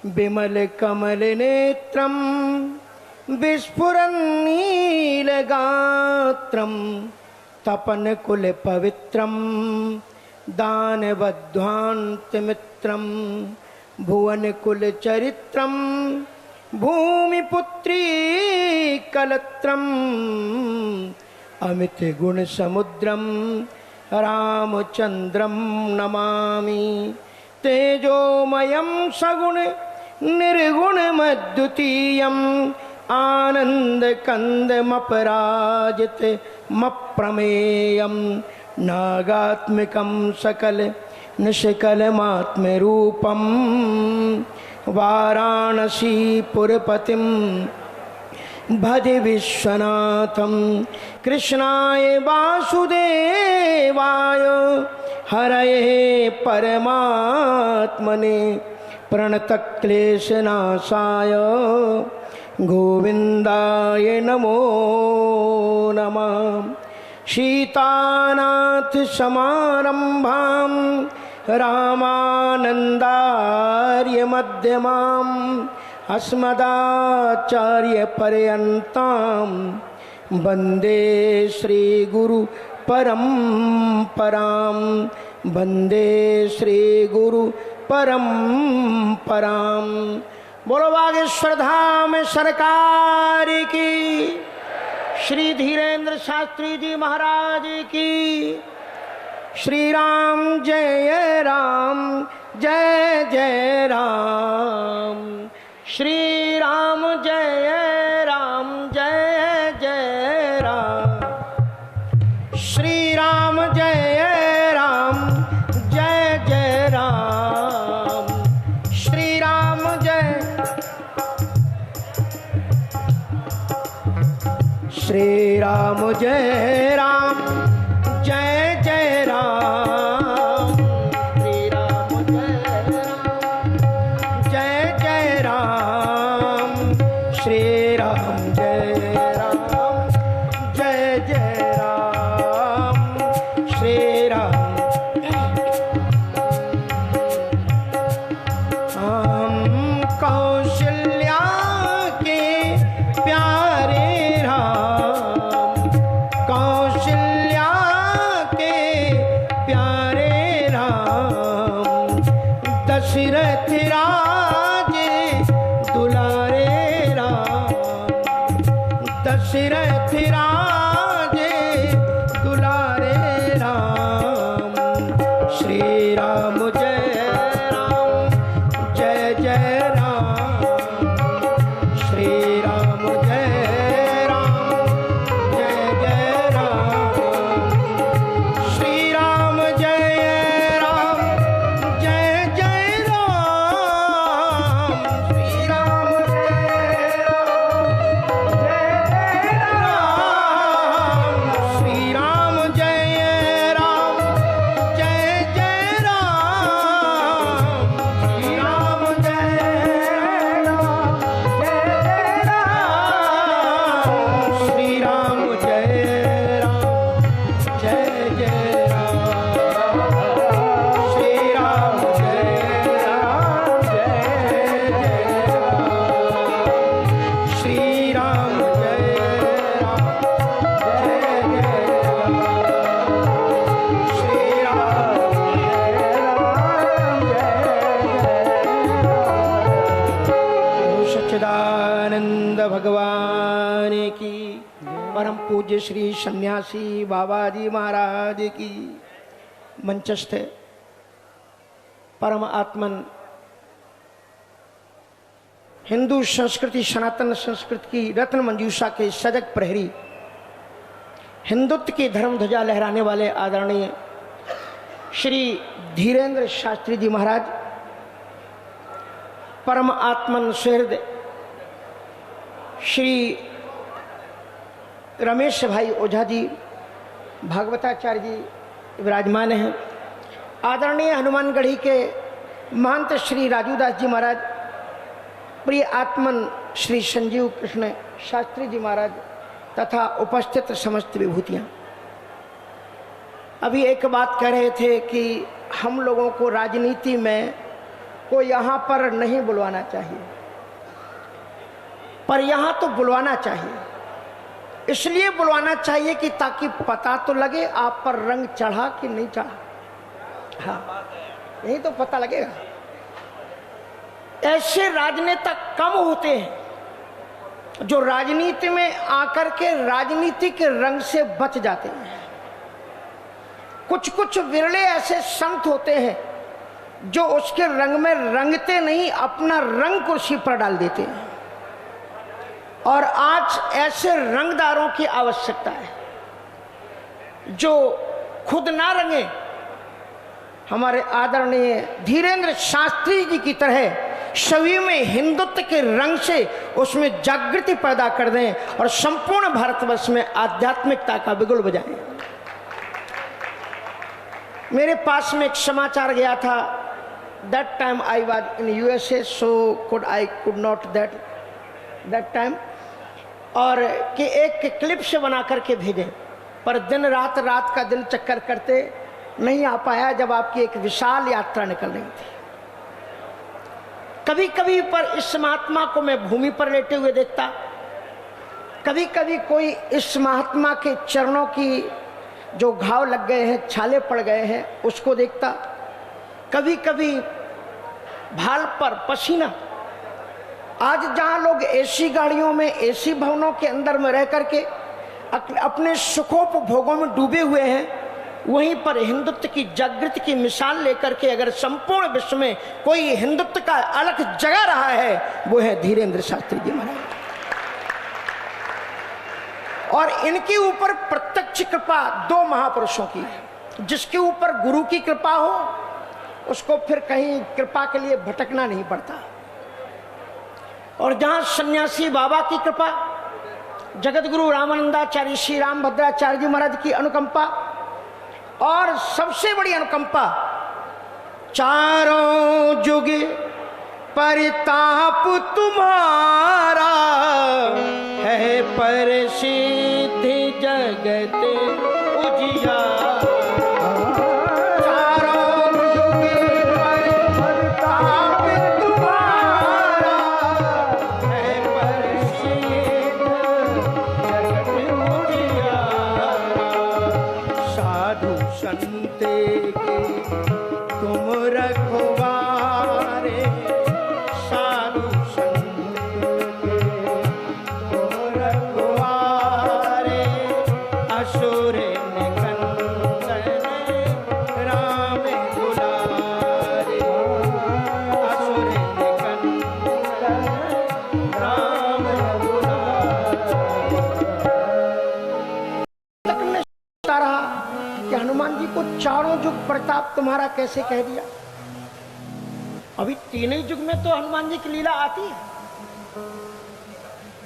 विमल कमल नेत्रम विस्फुरन्नीलगात्रम तपन कुल पवित्रम दानवध्वान्तमित्रम भुवन कुल चरित्रम भूमिपुत्री कलत्रम अमित गुण समुद्रम रामचंद्रम नमामि तेजोमयं सगुण निर्गुण मद्वितीयम् आनंद कंदमपराजित मप्रमेयम् नागात्मिकं सकल निष्कलमात्मरूपं वाराणसीपुरपतिं भजे विश्वनाथं कृष्णाय वासुदेवाय हरये परमात्मने प्रणतक्लेशनाशाय गोविन्दाय नमो नमः। सीतानाथ समारंभां रामानन्दार्य मध्यमाम् अस्मदाचार्य पर्यन्तां वन्दे श्रीगुरु परम्परां वन्दे श्रीगुरु परम्परां। बोलो बागेश्वर धाम सरकार की, श्री धीरेन्द्र शास्त्री जी महाराज की। श्री राम जय राम जय जय राम, श्री राम जय राम जय जय राम, श्री राम जय राम जय जय राम, श्री राम जय, श्री राम जय राम जय जय राम, श्री राम जय राम जय जय राम, श्री राम जय राम जय जय राम, श्री राम। हम कौशल्या के प्यारे राम, कौशल्या के प्यारे राम, दशरथ राजे दुलारे राम, दशरथ राजे दुलारे राम, श्री राम जय राम जय जय राम, श्री राम जय राम जय जय राम, श्री राम जय राम जय जय राम, श्री राम जय राम जय जय राम, श्री राम जय राम जय जय राम, श्री राम जय राम जय जय राम, श्री राम जय राम जय जय राम, श्री राम जय राम जय जय राम, श्री राम जय राम जय जय राम, श्री राम सच्चिदानंद भगवान की, परम पूज्य श्री सन्यासी बाबा जी महाराज की, मंचस्थ परम आत्मन हिंदू संस्कृति सनातन संस्कृति की रत्न मंजूषा के सजग प्रहरी, हिंदुत्व की धर्म ध्वजा लहराने वाले आदरणीय श्री धीरेन्द्र शास्त्री जी महाराज, परम आत्मन सुहृद श्री रमेश भाई ओझा जी भागवताचार्य जी विराजमान हैं। आदरणीय हनुमानगढ़ी के महंत श्री राजूदास जी महाराज, प्रिय आत्मन श्री संजीव कृष्ण शास्त्री जी महाराज तथा उपस्थित समस्त विभूतियां। अभी एक बात कह रहे थे कि हम लोगों को राजनीति में को यहाँ पर नहीं बुलवाना चाहिए, पर यहाँ तो बुलवाना चाहिए। इसलिए बुलवाना चाहिए कि ताकि पता तो लगे आप पर रंग चढ़ा कि नहीं चढ़ा। हाँ, यही तो पता लगेगा। ऐसे राजनेता कम होते हैं जो राजनीति में आकर के राजनीति के रंग से बच जाते हैं। कुछ कुछ विरले ऐसे संत होते हैं जो उसके रंग में रंगते नहीं, अपना रंग कुर्सी पर डाल देते हैं। और आज ऐसे रंगदारों की आवश्यकता है जो खुद ना रंगे, हमारे आदरणीय धीरेन्द्र शास्त्री जी की तरह सभी में हिंदुत्व के रंग से उसमें जागृति पैदा कर दें और संपूर्ण भारतवर्ष में आध्यात्मिकता का बिगुल बजाएं। मेरे पास में एक समाचार गया था, that time I was in USA, so I could not that time, और कि एक क्लिप से बना करके भेजें, पर दिन रात का दिल चक्कर करते नहीं आ पाया जब आपकी एक विशाल यात्रा निकल रही थी। कभी कभी पर इस महात्मा को मैं भूमि पर लेटे हुए देखता, कभी कभी कोई इस महात्मा के चरणों की जो घाव लग गए हैं, छाले पड़ गए हैं, उसको देखता, कभी कभी भाल पर पसीना। आज जहां लोग एसी गाड़ियों में, एसी भवनों के अंदर में रह करके अपने सुखोपभोगों में डूबे हुए हैं, वहीं पर हिंदुत्व की जागृति की मिसाल लेकर के अगर संपूर्ण विश्व में कोई हिंदुत्व का अलग जगा रहा है, वो है धीरेन्द्र शास्त्री जी महाराज। और इनके ऊपर प्रत्यक्ष कृपा दो महापुरुषों की है। जिसके ऊपर गुरु की कृपा हो उसको फिर कहीं कृपा के लिए भटकना नहीं पड़ता, और जहां सन्यासी बाबा की कृपा, जगत गुरु रामानंदाचार्य श्री राम भद्राचार्य जी महाराज की अनुकंपा, और सबसे बड़ी अनुकंपा चारों जुग परिताप तुम्हारा है, प्रसिद्ध जगत उजियारा। चारों युग प्रताप तुम्हारा कैसे कह दिया। अभी तीन ही युग में तो हनुमान जी की लीला आती है,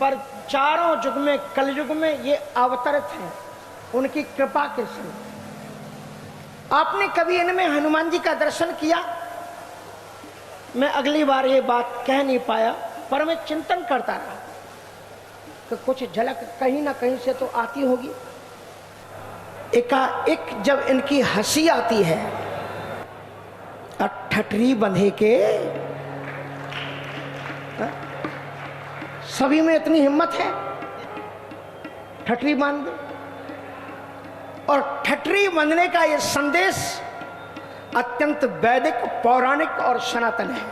पर चारों युग में, कलयुग में ये अवतरित है उनकी कृपा के संग। आपने कभी इनमें हनुमान जी का दर्शन किया? मैं अगली बार ये बात कह नहीं पाया, पर मैं चिंतन करता रहा कि कुछ झलक कहीं ना कहीं से तो आती होगी। एकाएक जब इनकी हंसी आती है, ठठरी बंधे के सभी में इतनी हिम्मत है, ठठरी बांध दे। और ठठरी बंधने का ये संदेश अत्यंत वैदिक, पौराणिक और सनातन है।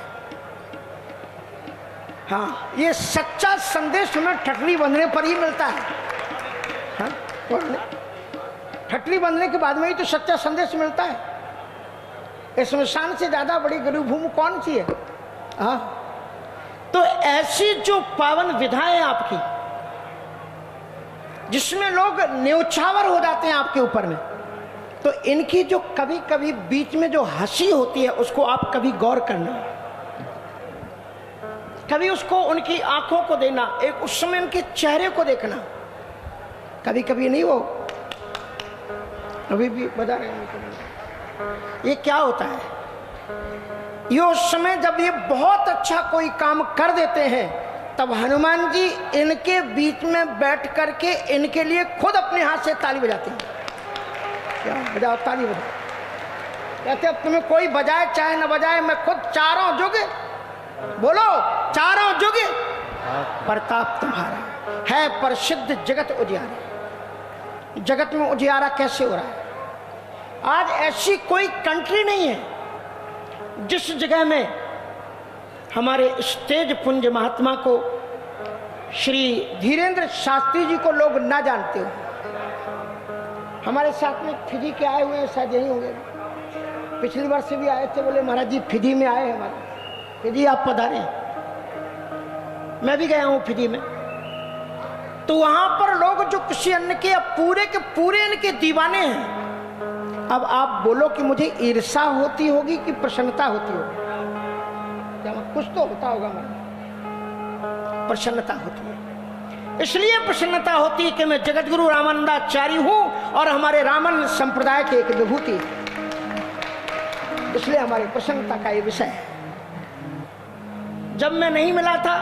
हाँ, ये सच्चा संदेश हमें ठठरी बंधने पर ही मिलता है। हाँ, ठठरी बंधने के बाद में ही तो सच्चा संदेश मिलता है। इस स्मशान से ज्यादा बड़ी गुरु भूमि कौन सी है? हाँ, तो ऐसी जो पावन विधाएं आपकी, जिसमें लोग न्यौछावर हो जाते हैं आपके ऊपर में, तो इनकी जो कभी कभी बीच में जो हंसी होती है उसको आप कभी गौर करना, कभी उसको उनकी आंखों को देना, एक उस समय उनके चेहरे को देखना। कभी कभी नहीं, वो अभी भी बता रहे हैं ये क्या होता है। ये उस समय जब ये बहुत अच्छा कोई काम कर देते हैं, तब हनुमान जी इनके बीच में बैठ करके इनके लिए खुद अपने हाथ से ताली बजाते हैं। क्या बजाओ, ताली बजाओ। कहते अब तुम्हें कोई बजाए चाहे न बजाए, मैं खुद चारों जुग, बोलो चारों जुग प्रताप तुम्हारा है, प्रसिद्ध जगत उजियारा। जगत में उजियारा कैसे हो रहा है? आज ऐसी कोई कंट्री नहीं है जिस जगह में हमारे इस तेज पुंज महात्मा को, श्री धीरेन्द्र शास्त्री जी को लोग ना जानते हो। हमारे साथ में फिजी के आए हुए हैं, शायद यही होंगे, पिछली वर्ष भी आए थे, बोले महाराज जी फिजी में आए हैं हमारे। फिजी आप पधारे, मैं भी गया हूं फिजी में। तो वहां पर लोग जो किसी अन्य के पूरे इनके दीवाने हैं। अब आप बोलो कि मुझे ईर्षा होती होगी कि प्रसन्नता होती होगी? क्या कुछ तो होता होगा, मैं प्रसन्नता होती है। इसलिए प्रसन्नता होती है कि मैं जगतगुरु रामानंदाचार्य हूं और हमारे रामानंद संप्रदाय के एक विभूति, इसलिए हमारी प्रसन्नता का ये विषय है। जब मैं नहीं मिला था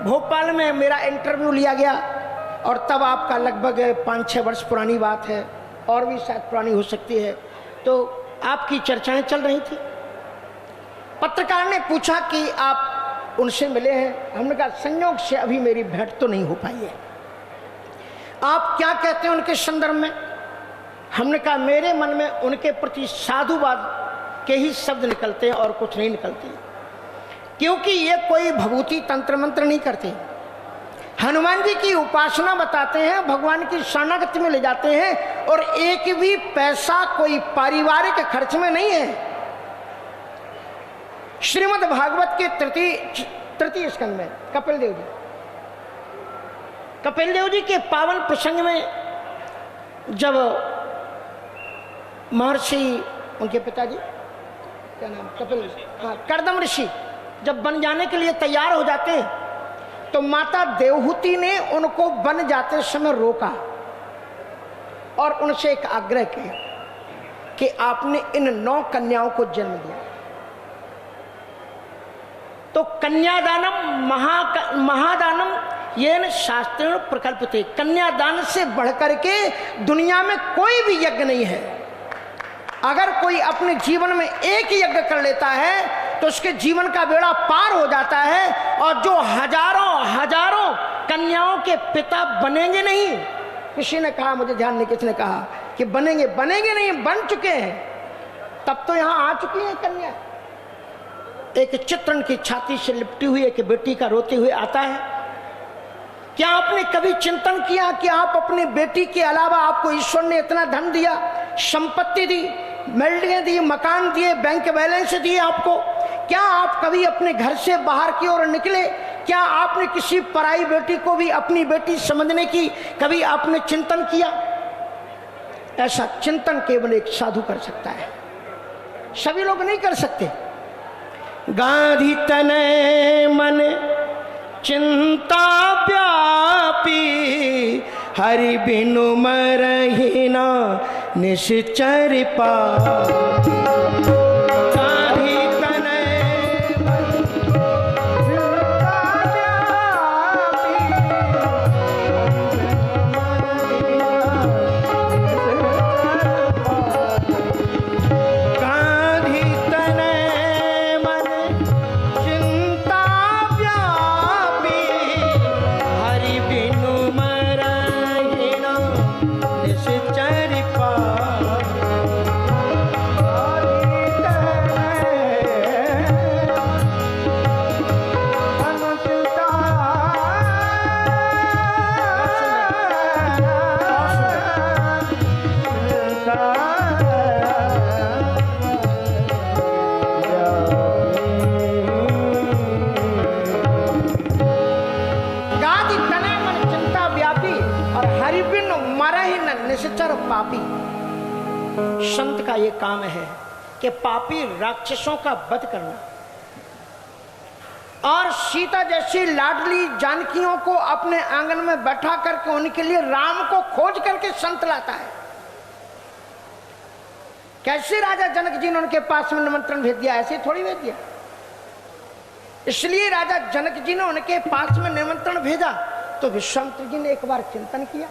भोपाल में, मेरा इंटरव्यू लिया गया और तब आपका लगभग 5-6 वर्ष पुरानी बात है, और भी शायद पुरानी हो सकती है। तो आपकी चर्चाएं चल रही थी। पत्रकार ने पूछा कि आप उनसे मिले हैं? हमने कहा संयोग से अभी मेरी भेंट तो नहीं हो पाई है। आप क्या कहते हैं उनके संदर्भ में? हमने कहा मेरे मन में उनके प्रति साधुवाद के ही शब्द निकलते हैं और कुछ नहीं निकलते, क्योंकि ये कोई भभूति तंत्र मंत्र नहीं करते। हनुमान जी की उपासना बताते हैं, भगवान की शरणागति में ले जाते हैं, और एक भी पैसा कोई पारिवारिक खर्च में नहीं है। श्रीमद् भागवत के तृतीय स्कंद में कपिल देव जी के पावन प्रसंग में जब महर्षि, उनके पिताजी क्या नाम, कपिल, हाँ, कर्दम ऋषि जब बन जाने के लिए तैयार हो जाते हैं, तो माता देवहूति ने उनको बन जाते समय रोका और उनसे एक आग्रह किया कि आपने इन 9 कन्याओं को जन्म दिया, तो कन्यादानम महादानम येन शास्त्रेण प्रकल्पते। कन्यादान से बढ़कर के दुनिया में कोई भी यज्ञ नहीं है। अगर कोई अपने जीवन में एक यज्ञ कर लेता है तो उसके जीवन का बेड़ा पार हो जाता है, और जो हजारों कन्याओं के पिता बनेंगे नहीं। किसी ने कहा, मुझे ध्यान नहीं किसने कहा कि बनेंगे नहीं, बन चुके हैं। तब तो यहां आ चुकी है कन्या। एक चित्रण की छाती से लिपटी हुई एक बेटी का रोते हुए आता है। क्या आपने कभी चिंतन किया कि आप अपनी बेटी के अलावा आपको ईश्वर ने इतना धन दिया, संपत्ति दी, बिल्डिंगें दी, मकान दिए, बैंक बैलेंस दिए आपको? क्या आप कभी अपने घर से बाहर की ओर निकले? क्या आपने किसी पराई बेटी को भी अपनी बेटी समझने की कभी आपने चिंतन किया? ऐसा चिंतन केवल एक साधु कर सकता है, सभी लोग नहीं कर सकते। गांधी तने मन चिंता व्यापी, हरि बिनु मरहि न निश्चर पापी। पापी। संत का ये काम है कि पापी राक्षसों का वध करना, और सीता जैसी लाडली जानकियों को अपने आंगन में बैठा करके उनके लिए राम को खोज करके संत लाता है। कैसे राजा जनक जी ने उनके पास में निमंत्रण भेज दिया? ऐसे थोड़ी भेज दिया। इसलिए राजा जनक जी ने उनके पास में निमंत्रण भेजा तो विश्वामित्र जी ने एक बार चिंतन किया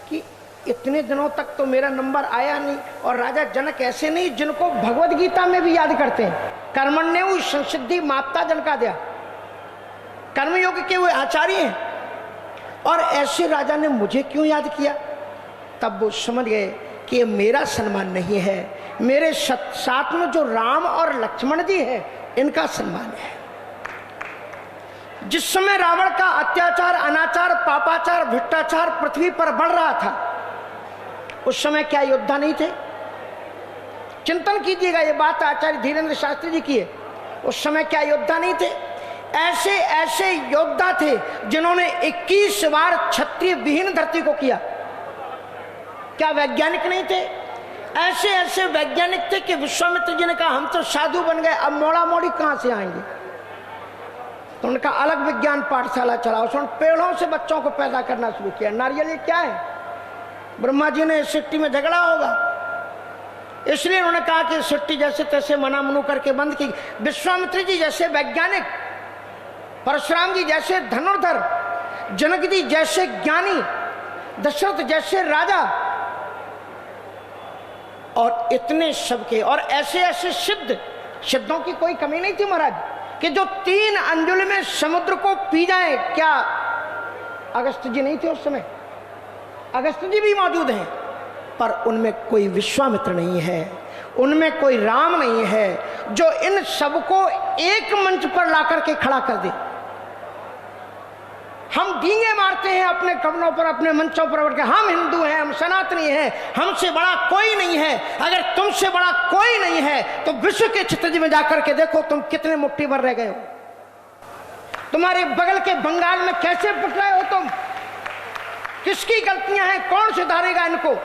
कि इतने दिनों तक तो मेरा नंबर आया नहीं। और राजा जनक ऐसे नहीं जिनको भगवद गीता में भी याद करते हैं, कर्मण्येव संसिद्धि माप्ता जनका दिया, कर्मयोग के वो आचार्य हैं। और ऐसे राजा ने मुझे क्यों याद किया? तब वो समझ गए कि ये मेरा सम्मान नहीं है, मेरे साथ में जो राम और लक्ष्मण जी है इनका सम्मान है। जिस समय रावण का अत्याचार, अनाचार, पापाचार, भ्रष्टाचार पृथ्वी पर बढ़ रहा था, उस समय क्या योद्धा नहीं थे? चिंतन कीजिएगा, ये बात आचार्य धीरेन्द्र शास्त्री जी की है। उस समय क्या योद्धा नहीं थे? ऐसे ऐसे योद्धा थे जिन्होंने 21 बार क्षत्रिय विहीन धरती को किया। क्या वैज्ञानिक नहीं थे? ऐसे ऐसे वैज्ञानिक थे कि विश्वामित्र जी ने कहा हम तो साधु बन गए, अब मोड़ा मोड़ी कहां से आएंगे? तो उनका अलग विज्ञान पाठशाला चला, उसने पेड़ों से बच्चों को पैदा करना शुरू किया। नारियल ये क्या है? ब्रह्मा जी ने सृष्टि में झगड़ा होगा, इसलिए उन्होंने कहा कि सृष्टि जैसे तैसे मना मनु करके बंद की। विश्वामित्र जी जैसे वैज्ञानिक, परशुराम जी जैसे धनुर्धर, जनक जी जैसे ज्ञानी, दशरथ जैसे राजा, और इतने सबके, और ऐसे ऐसे सिद्धों की कोई कमी नहीं थी महाराज कि जो 3 अंजुल में समुद्र को पी जाए। क्या अगस्त जी नहीं थे उस समय? अगस्त जी भी मौजूद हैं, पर उनमें कोई विश्वामित्र नहीं है, उनमें कोई राम नहीं है जो इन सबको एक मंच पर लाकर के खड़ा कर दे। हम डींगे मारते हैं अपने कमरों पर, अपने मंचों पर बैठ के, हम हिंदू हैं, हम सनातनी हैं, हमसे बड़ा कोई नहीं है। अगर तुमसे बड़ा कोई नहीं है तो विश्व के क्षितिज में जाकर के देखो तुम कितने मुट्ठी भर रह गए हो। तुम्हारे बगल के बंगाल में कैसे पिट रहे हो तुम? किसकी गलतियां हैं? कौन सुधारेगा इनको?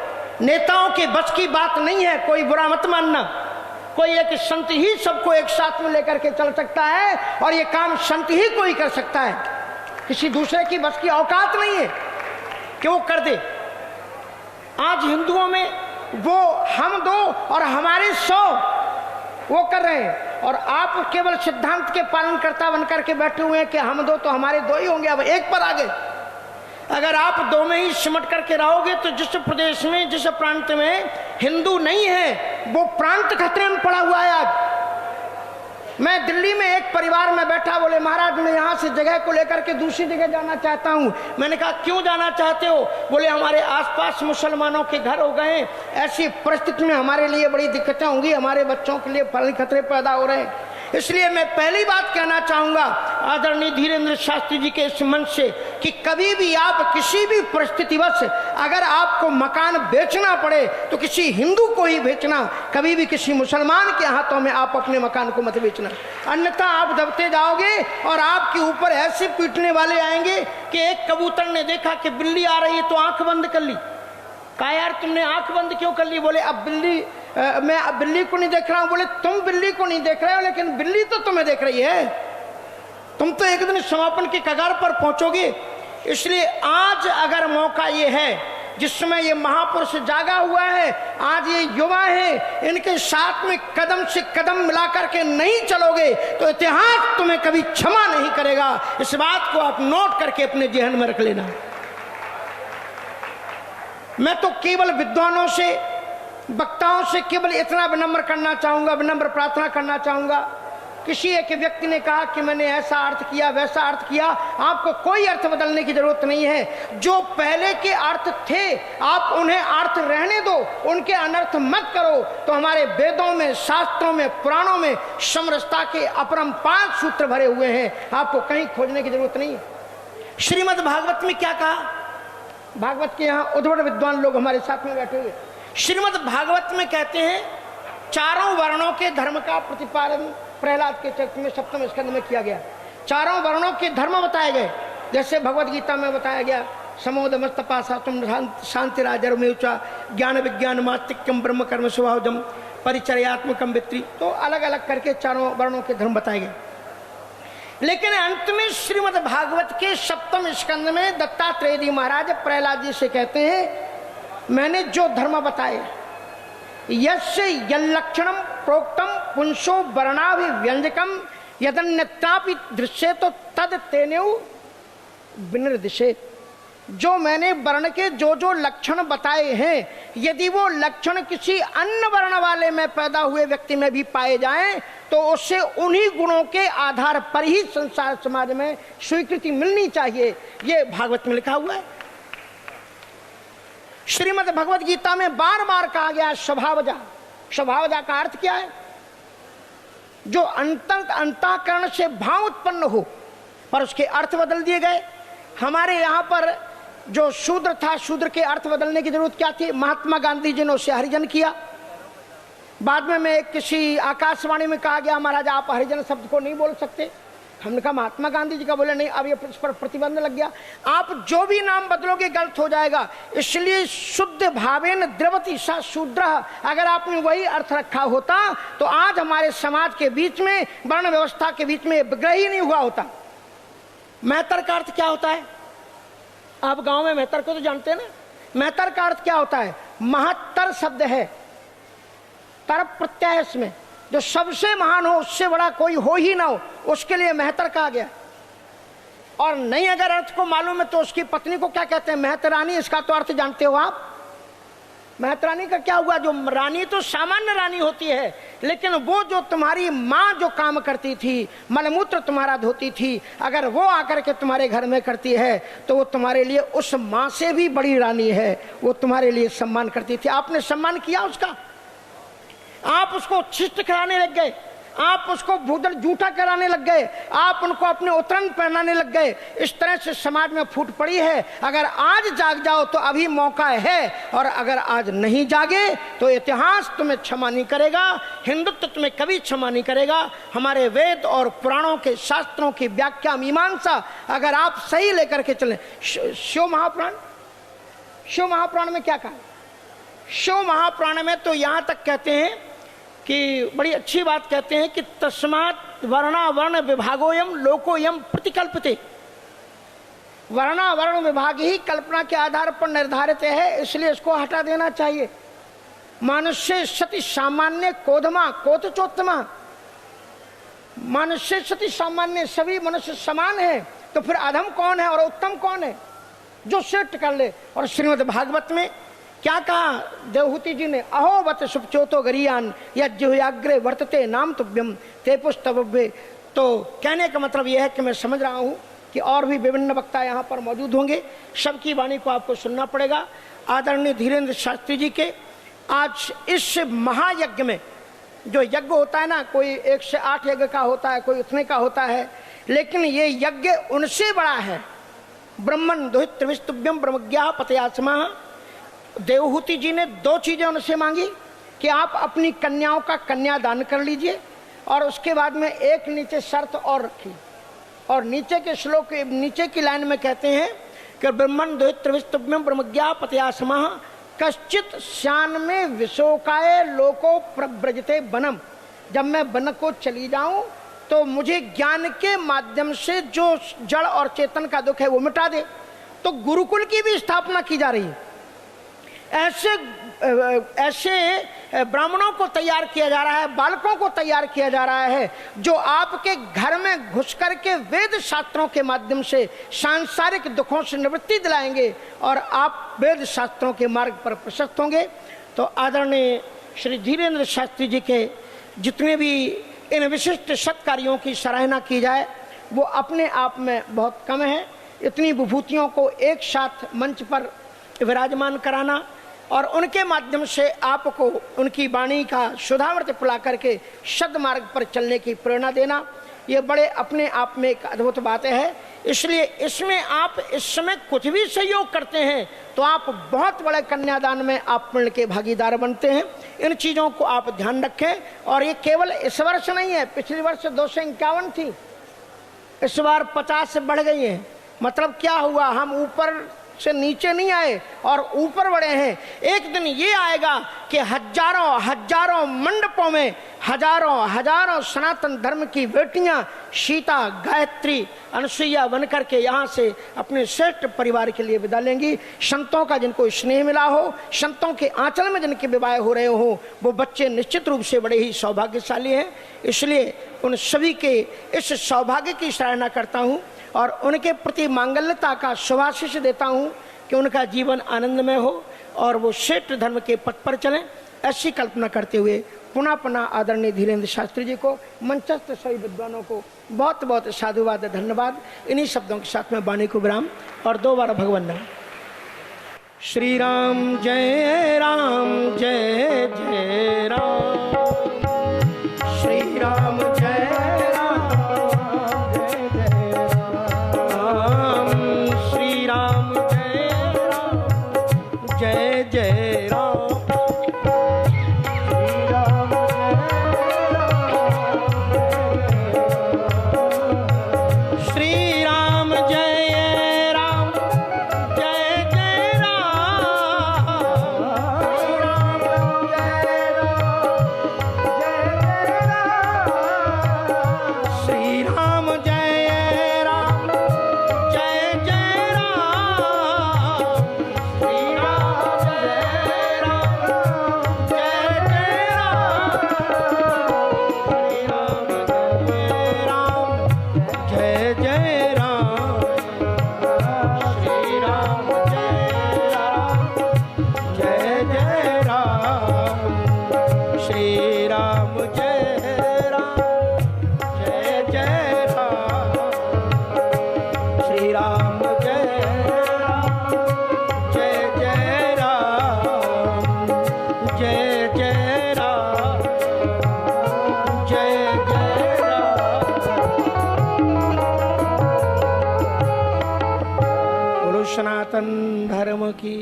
नेताओं के बस की बात नहीं है, कोई बुरा मत मानना। कोई एक संत ही सबको एक साथ में लेकर के चल सकता है, और ये काम संत ही कोई कर सकता है। किसी दूसरे की बस की औकात नहीं है कि वो कर दे। आज हिंदुओं में वो हम 2 और हमारे 100 वो कर रहे हैं, और आप केवल सिद्धांत के पालन करता बनकर के बैठे हुए हैं कि हम 2 तो हमारे 2 ही होंगे, अब एक पर आ गए। अगर आप 2 में ही सिमट करके रहोगे तो जिस प्रदेश में, जिस प्रांत में हिंदू नहीं है, वो प्रांत खतरे में पड़ा हुआ है आज। मैं दिल्ली में एक परिवार में बैठा, बोले महाराज मैं यहाँ से जगह को लेकर के दूसरी जगह जाना चाहता हूँ। मैंने कहा क्यों जाना चाहते हो? बोले हमारे आसपास मुसलमानों के घर हो गए, ऐसी परिस्थिति में हमारे लिए बड़ी दिक्कतें होंगी, हमारे बच्चों के लिए फल खतरे पैदा हो रहे हैं। इसलिए मैं पहली बात कहना चाहूंगा आदरणीय धीरेन्द्र शास्त्री जी के इस मंच से कि कभी भी आप किसी भी परिस्थितिवश अगर आपको मकान बेचना पड़े तो किसी हिंदू को ही बेचना, कभी भी किसी मुसलमान के हाथों में आप अपने मकान को मत बेचना, अन्यथा आप दबते जाओगे और आपके ऊपर ऐसे पीटने वाले आएंगे कि एक कबूतर ने देखा कि बिल्ली आ रही है तो आंख बंद कर ली। कहा यार तुमने आंख बंद क्यों कर ली? बोले अब मैं अब बिल्ली को नहीं देख रहा हूं। बोले तुम बिल्ली को नहीं देख रहे हो, लेकिन बिल्ली तो तुम्हें देख रही है। तुम तो एक दिन समापन की कगार पर पहुंचोगे। इसलिए आज अगर मौका ये है जिसमें ये महापुरुष जागा हुआ है, आज ये युवा है, इनके साथ में कदम से कदम मिलाकर के नहीं चलोगे तो इतिहास तुम्हें कभी क्षमा नहीं करेगा। इस बात को आप नोट करके अपने जेहन में रख लेना। मैं तो केवल विद्वानों से, वक्ताओं से केवल इतना विनम्र करना चाहूंगा, विनम्र प्रार्थना करना चाहूंगा। किसी एक व्यक्ति ने कहा कि मैंने ऐसा अर्थ किया, वैसा अर्थ किया। आपको कोई अर्थ बदलने की जरूरत नहीं है। जो पहले के अर्थ थे आप उन्हें अर्थ रहने दो, उनके अनर्थ मत करो। तो हमारे वेदों में, शास्त्रों में, पुराणों में समरसता के अपरंपार सूत्र भरे हुए हैं, आपको कहीं खोजने की जरूरत नहीं है। श्रीमद् भागवत में क्या कहा? भागवत के यहाँ उद्भट विद्वान लोग हमारे साथ में बैठे हुए। श्रीमद् भागवत में कहते हैं 4 वर्णों के धर्म का प्रतिपादन प्रहलाद के चरित्र में 7वें स्कंद में किया गया। 4 वर्णों के धर्म बताए गए, जैसे भगवद गीता में बताया गया समोदमस्तपा सातुम शांति राजर्मेचा ज्ञान विज्ञान मात्रिक्यम ब्रह्म कर्म स्वभावजम परिचर्यात्मकम वित्री। तो अलग अलग करके 4 वर्णों के धर्म बताए गए। लेकिन अंत में श्रीमद् भागवत के 7वें स्कंद में दत्तात्रेय जी महाराज प्रहलाद जी से कहते हैं मैंने जो धर्म बताए, यस्य यल्लक्षणम प्रोक्तम पुंसो वर्णाभिव्यंजकम यदन्यत्रापि दृश्ये तो तद तेनेउ विनिर्दिशेत। जो मैंने वर्ण के जो जो लक्षण बताए हैं, यदि वो लक्षण किसी अन्य वर्ण वाले में पैदा हुए व्यक्ति में भी पाए जाएं तो उससे उन्हीं गुणों के आधार पर ही संसार समाज में स्वीकृति मिलनी चाहिए। ये भागवत में लिखा हुआ है। श्रीमद् भगवद गीता में बार बार कहा गया स्वभावजा। स्वभावजा का अर्थ क्या है? जो अंतःकरण से भाव उत्पन्न हो, पर उसके अर्थ बदल दिए गए। हमारे यहाँ पर जो शूद्र था, शूद्र के अर्थ बदलने की जरूरत क्या थी? महात्मा गांधी जी ने उसे हरिजन किया। बाद में किसी आकाशवाणी में कहा गया महाराज आप हरिजन शब्द को नहीं बोल सकते। हमने कहा महात्मा गांधी जी का बोले नहीं, अब ये इस पर प्रतिबंध लग गया। आप जो भी नाम बदलोगे गलत हो जाएगा, इसलिए शुद्ध भावेन द्रवति सा शूद्र। अगर आपने वही अर्थ रखा होता तो आज हमारे समाज के बीच में, वर्ण व्यवस्था के बीच में विग्रह ही नहीं हुआ होता। मेहतर का अर्थ क्या होता है? आप गांव में मेहतर को तो जानते हैं ना। मेहतर का अर्थ क्या होता है? महत्तर शब्द है, तरप प्रत्यय इसमें, जो सबसे महान हो, उससे बड़ा कोई हो ही ना हो, उसके लिए मेहतर कहा गया। और नहीं अगर अर्थ को मालूम है तो उसकी पत्नी को क्या कहते हैं? मेहतरानी। इसका तो अर्थ जानते हो आप? मेहतरानी का क्या हुआ? जो रानी तो सामान्य रानी होती है, लेकिन वो जो तुम्हारी माँ जो काम करती थी, मलमूत्र तुम्हारा धोती थी, अगर वो आकर के तुम्हारे घर में करती है तो वो तुम्हारे लिए उस माँ से भी बड़ी रानी है। वो तुम्हारे लिए सम्मान करती थी। आपने सम्मान किया उसका? आप उसको शिष्ट कराने लग गए, आप उसको भूदल जूठा कराने लग गए, आप उनको अपने उतरन पहनाने लग गए। इस तरह से समाज में फूट पड़ी है। अगर आज जाग जाओ तो अभी मौका है, और अगर आज नहीं जागे तो इतिहास तुम्हें क्षमा नहीं करेगा, हिंदुत्व तुम्हें कभी क्षमा नहीं करेगा। हमारे वेद और पुराणों के शास्त्रों की व्याख्या मीमांसा अगर आप सही लेकर के चलें। शिव महापुराण, शिव महापुराण में क्या कहा? शिव महापुराण में तो यहाँ तक कहते हैं कि बड़ी अच्छी बात कहते हैं कि तस्मात् वर्णा वर्ण विभागोयम लोकोयम प्रतिकल्पते। वर्णा वर्ण विभाग ही कल्पना के आधार पर निर्धारित है, इसलिए इसको हटा देना चाहिए। मनुष्य सति सामान्य कोधमा कोतचोत्तमा। मनुष्य सति सामान्य, सभी मनुष्य समान है, तो फिर अधम कौन है और उत्तम कौन है? जो श्रेष्ठ कर ले। और श्रीमद् भागवत में क्या कहा देवहूति जी ने? अहोवत सुपचोतो गरियान यज्जुयाग्रे वर्तते नाम तुभ्यम ते पुस्तव्य। तो कहने का मतलब यह है कि मैं समझ रहा हूँ कि और भी विभिन्न वक्ता यहाँ पर मौजूद होंगे, सबकी वाणी को आपको सुनना पड़ेगा। आदरणीय धीरेन्द्र शास्त्री जी के आज इस महायज्ञ में, जो यज्ञ होता है ना, कोई 1 से 8 यज्ञ का होता है, कोई उतने का होता है, लेकिन ये यज्ञ उनसे बड़ा है। ब्रह्मण दोहित विस्तुभ्यम ब्रह्मज्ञा पतयासमा। देवहूति जी ने 2 चीजें उनसे मांगी कि आप अपनी कन्याओं का कन्यादान कर लीजिए, और उसके बाद में एक नीचे शर्त और रखी। और नीचे के श्लोक, नीचे की लाइन में कहते हैं कि ब्रह्मण द्वैत विस्तुभ्यम ब्रह्मज्ञा पतयासमा कश्चित श्यान में विशोकाय लोको प्रव्रजते वनम। जब मैं वन को चली जाऊं तो मुझे ज्ञान के माध्यम से जो जड़ और चेतन का दुख है वो मिटा दे। तो गुरुकुल की भी स्थापना की जा रही है। ऐसे ब्राह्मणों को तैयार किया जा रहा है, बालकों को तैयार किया जा रहा है, जो आपके घर में घुस करके वेद शास्त्रों के माध्यम से सांसारिक दुखों से निवृत्ति दिलाएंगे और आप वेद शास्त्रों के मार्ग पर प्रशस्त होंगे। तो आदरणीय श्री धीरेन्द्र शास्त्री जी के जितने भी इन विशिष्ट सत्कार्यों की सराहना की जाए वो अपने आप में बहुत कम है। इतनी विभूतियों को एक साथ मंच पर विराजमान कराना और उनके माध्यम से आपको उनकी वाणी का सुधामृत पिला करके सद्मार्ग पर चलने की प्रेरणा देना, ये बड़े अपने आप में एक अद्भुत बात है। इसलिए इसमें आप इस समय कुछ भी सहयोग करते हैं तो आप बहुत बड़े कन्यादान में आप पुण्य के भागीदार बनते हैं। इन चीज़ों को आप ध्यान रखें। और ये केवल इस वर्ष नहीं है, पिछले वर्ष 251 थी, इस बार 50 से बढ़ गई है। मतलब क्या हुआ, हम ऊपर से नीचे नहीं आए और ऊपर बढ़े हैं। एक दिन ये आएगा कि हजारों हजारों मंडपों में हजारों हजारों सनातन धर्म की बेटियां सीता, गायत्री, अनुसुईया बनकर के यहाँ से अपने श्रेष्ठ परिवार के लिए विदा लेंगी। संतों का जिनको स्नेह मिला हो, संतों के आंचल में जिनके विवाह हो रहे हो, वो बच्चे निश्चित रूप से बड़े ही सौभाग्यशाली हैं। इसलिए उन सभी के इस सौभाग्य की सराहना करता हूँ और उनके प्रति मांगल्यता का शुभाशीष देता हूँ कि उनका जीवन आनंदमय हो और वो श्रेष्ठ धर्म के पथ पर चलें, ऐसी कल्पना करते हुए पुनः पुनः आदरणीय धीरेन्द्र शास्त्री जी को, मंचस्थ सभी विद्वानों को बहुत बहुत साधुवाद, धन्यवाद। इन्हीं शब्दों के साथ में वाणी को विराम और 2 बार भगवान नाम। श्री राम जय राम जय जय राम, श्री राम जय राम जय जय राम, श्री राम जय राम जय जय राम, श्री राम जय राम जय जय सनातन धर्म की,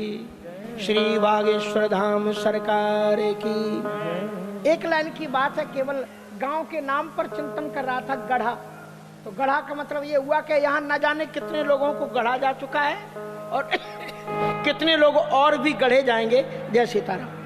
श्री बागेश्वर धाम सरकार की। एक लाइन की बात है, केवल गांव के नाम पर चिंतन कर रहा था गढ़ा। तो गढ़ा का मतलब ये हुआ कि यहाँ न जाने कितने लोगों को गढ़ा जा चुका है और कितने लोग और भी गढ़े जाएंगे। जय सीताराम।